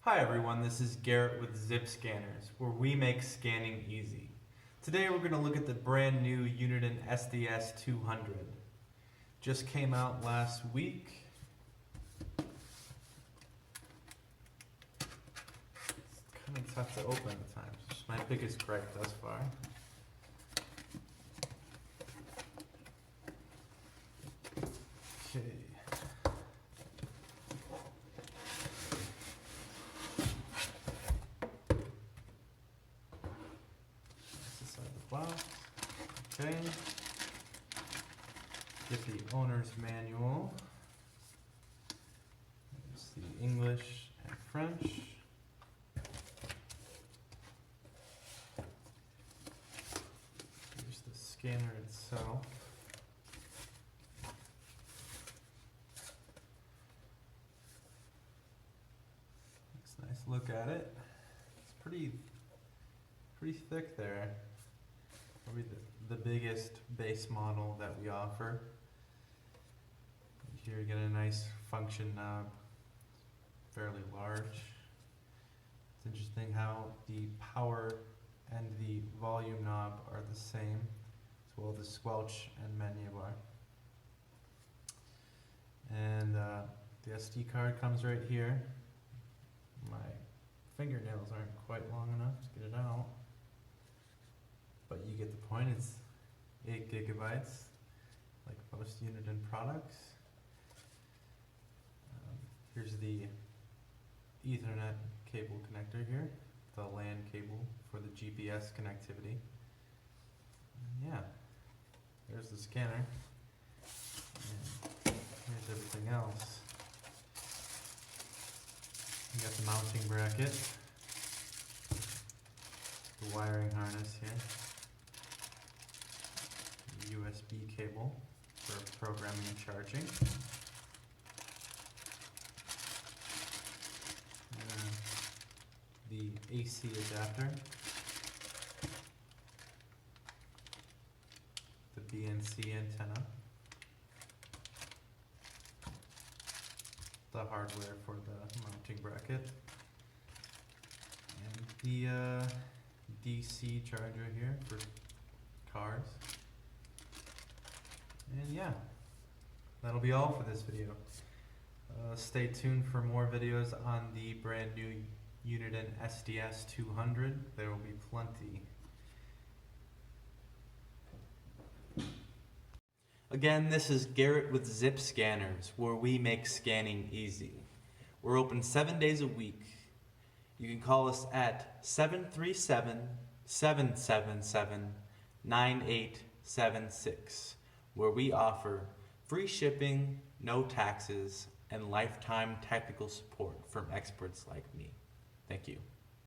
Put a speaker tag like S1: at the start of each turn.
S1: Hi everyone, this is Garrett with Zip Scanners, where we make scanning easy. Today we're going to look at the brand new Uniden SDS200. Just came out last week. It's kind of tough to open at times. It's my biggest gripe thus far. Okay. Box. Okay. Get the owner's manual. There's the English and French. Here's the scanner itself. Looks nice. Look at it. It's pretty thick there. Probably the biggest base model that we offer. Here you get a nice function knob, fairly large. It's interesting how the power and the volume knob are the same, as well as the squelch and menu bar. And the SD card comes right here. My fingernails aren't quite long enough to get it out. But you get the point, it's 8 gigabytes, like most Uniden products. Here's the Ethernet cable connector here, the LAN cable for the GPS connectivity. And yeah, there's the scanner. And here's everything else. You got the mounting bracket, the wiring harness here. USB cable for programming and charging. The AC adapter. The BNC antenna. The hardware for the mounting bracket. And the DC charger here for cars. And yeah, that'll be all for this video. Stay tuned for more videos on the brand new Uniden SDS200. There will be plenty. Again, this is Garrett with Zip Scanners, where we make scanning easy. We're open 7 days a week. You can call us at 737-777-9876. where we offer free shipping, no taxes, and lifetime technical support from experts like me. Thank you.